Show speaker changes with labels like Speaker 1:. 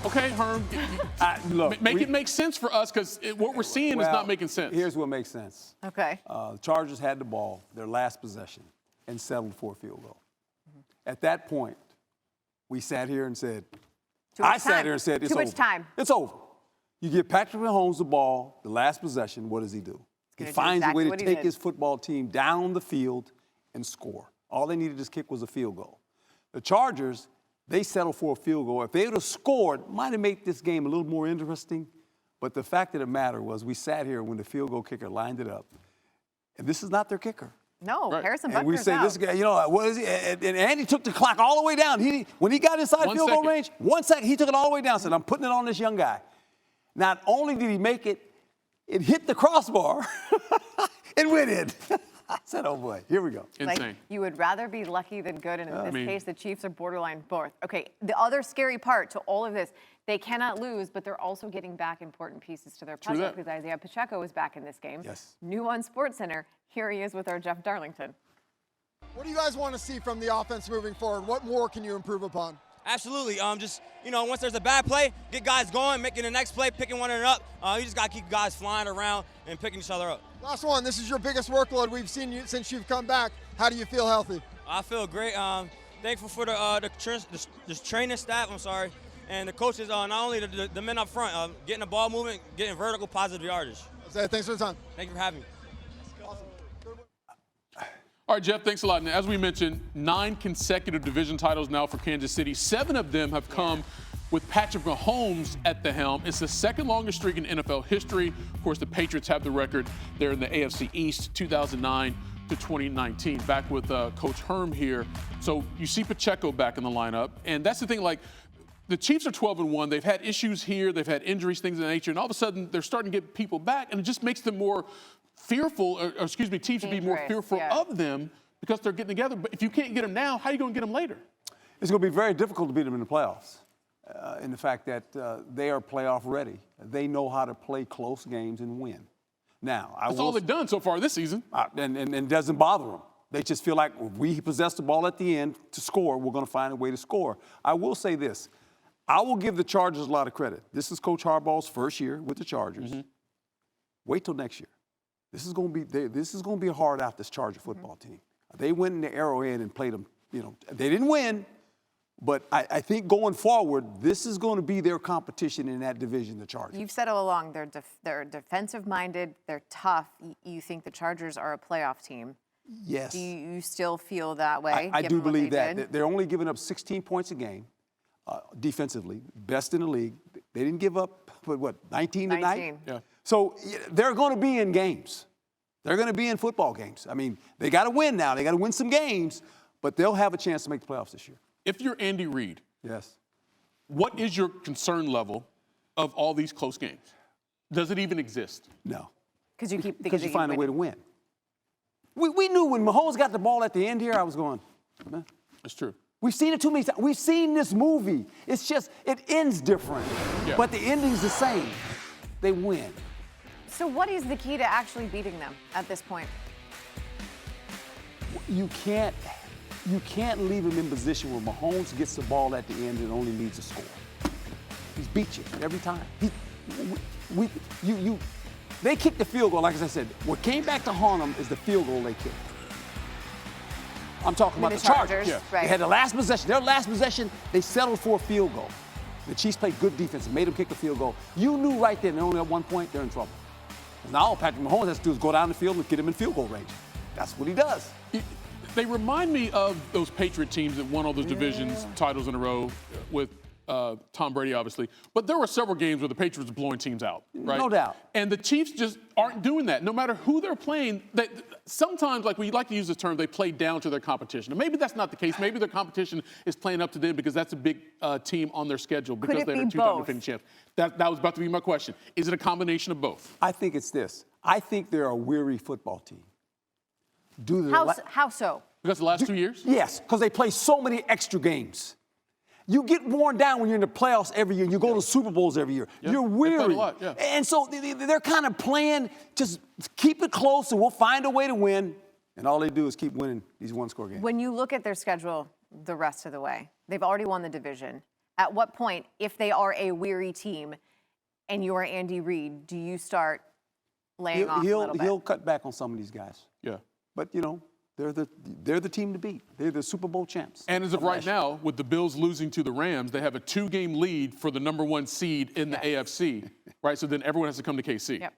Speaker 1: Okay, Herm,
Speaker 2: Look,
Speaker 1: make it make sense for us because what we're seeing is not making sense.
Speaker 2: Here's what makes sense.
Speaker 3: Okay.
Speaker 2: The Chargers had the ball, their last possession, and settled for a field goal. At that point, we sat here and said, sat here and said, it's over.
Speaker 3: Too much time.
Speaker 2: It's over. You give Patrick Mahomes the ball, the last possession, what does he do? He finds a way to take his football team down the field and score. All they needed to kick was a field goal. The Chargers, they settled for a field goal. If they would have scored, might have made this game a little more interesting. But the fact of the matter was we sat here when the field goal kicker lined it up. And this is not their kicker.
Speaker 3: No,
Speaker 1: right.
Speaker 3: Harrison
Speaker 2: And we
Speaker 3: Butker's
Speaker 2: say,
Speaker 3: out.
Speaker 2: this guy, you know, what is he? And Andy took the clock all the way down. When he got inside field goal range, 1 second, he took it all the way down. Said, I'm putting it on this young guy. Not only did he make it, it hit the crossbar. It went in. I said, oh boy, here we go.
Speaker 1: Insane.
Speaker 3: Like, you would rather be lucky than good, and in this case, the Chiefs are borderline both. Okay, the other scary part to all of this, they cannot lose, but they're also getting back important pieces to their puzzle because Isaiah Pacheco is back in this game.
Speaker 2: Yes.
Speaker 3: New on SportsCenter, here he is with our Jeff Darlington.
Speaker 4: What do you guys want to see from the offense moving forward? What more can you improve upon?
Speaker 5: Absolutely. Just, once there's a bad play, get guys going, making the next play, picking one up. You just got to keep guys flying around and picking each other up.
Speaker 4: Last one. This is your biggest workload we've seen you since you've come back. How do you feel healthy?
Speaker 5: I feel great. Thankful for the training staff, and the coaches, not only the men up front, getting the ball moving, getting vertical positive yardage.
Speaker 4: Thanks for the time.
Speaker 5: Thank you for having me.
Speaker 1: All right, Jeff, thanks a lot. And as we mentioned, 9 consecutive division titles now for Kansas City. 7 of them have come with Patrick Mahomes at the helm. It's the second longest streak in NFL history. Of course, the Patriots have the record. They're in the AFC East, 2009 to 2019. Back with Coach Herm here. So you see Pacheco back in the lineup. And that's the thing, like, the Chiefs are 12-1. They've had issues here. They've had injuries, things of that nature. And all of a sudden, they're starting to get people back. And it just makes them more fearful, teams to be more fearful of them because they're getting together. But if you can't get them now, how are you going to get them later?
Speaker 2: It's going to be very difficult to beat them in the playoffs. In the fact that they are playoff ready. They know how to play close games and win. Now,
Speaker 1: that's all they've done so far this season.
Speaker 2: And it doesn't bother them. They just feel like if we possess the ball at the end to score, we're going to find a way to score. I will say this. I will give the Chargers a lot of credit. This is Coach Harbaugh's first year with the Chargers. Wait till next year. This is going to be a hard out, this Charger football team. They went in the Arrowhead and played them. They didn't win, but I think going forward, this is going to be their competition in that division, the Chargers.
Speaker 3: You've said all along they're defensive-minded, they're tough. You think the Chargers are a playoff team.
Speaker 2: Yes.
Speaker 3: Do you still feel that way?
Speaker 2: I do believe that. They're only giving up 16 points a game defensively, best in the league. They didn't give up, 19 tonight?
Speaker 1: Yeah.
Speaker 2: So they're going to be in games. They're going to be in football games. I mean, they got to win now. They got to win some games, but they'll have a chance to make the playoffs this year.
Speaker 1: If you're Andy Reid,
Speaker 2: yes,
Speaker 1: what is your concern level of all these close games? Does it even exist?
Speaker 2: No.
Speaker 3: Because you
Speaker 2: find a way to win. We knew when Mahomes got the ball at the end here, I was going, man.
Speaker 1: That's true.
Speaker 2: We've seen it too many times. We've seen this movie. It's just, it ends different.
Speaker 1: Yeah.
Speaker 2: But the ending's the same. They win.
Speaker 3: So what is the key to actually beating them at this point?
Speaker 2: You can't leave him in position where Mahomes gets the ball at the end and only needs a score. He's beat you every time. They kicked the field goal, like I said. What came back to haunt them is the field goal they kicked. I'm talking about the Chargers.
Speaker 3: Yeah. Right.
Speaker 2: They had the last possession. Their last possession, they settled for a field goal. The Chiefs played good defense and made them kick the field goal. You knew right then, they only had 1 point, they're in trouble. Now all Patrick Mahomes has to do is go down the field and get him in field goal range. That's what he does.
Speaker 1: They remind me of those Patriot teams that won all those divisions titles in a row with Tom Brady, obviously. But there were several games where the Patriots were blowing teams out, right?
Speaker 2: No doubt.
Speaker 1: And the Chiefs just aren't doing that. No matter who they're playing, sometimes, like we like to use this term, they play down to their competition. And maybe that's not the case. Maybe their competition is playing up to them because that's a big team on their schedule because they're the 2-time defending champs. That was about to be my question. Is it a combination of both?
Speaker 2: I think it's this. I think they're a weary football team.
Speaker 3: How so?
Speaker 1: Because the last 2 years?
Speaker 2: Yes, because they play so many extra games. You get worn down when you're in the playoffs every year. You go to Super Bowls every year.
Speaker 1: Yeah.
Speaker 2: You're weary.
Speaker 1: A lot, yeah.
Speaker 2: And so they're kind of playing, just keep it close and we'll find a way to win. And all they do is keep winning these one-score games.
Speaker 3: When you look at their schedule the rest of the way, they've already won the division. At what point, if they are a weary team and you're Andy Reid, do you start laying off a little bit?
Speaker 2: He'll cut back on some of these guys.
Speaker 1: Yeah.
Speaker 2: But, you know, they're the team to beat. They're the Super Bowl champs.
Speaker 1: And as of right now, with the Bills losing to the Rams, they have a 2-game lead for the #1 seed in the AFC, right? So then everyone has to come to KC.
Speaker 3: Yep.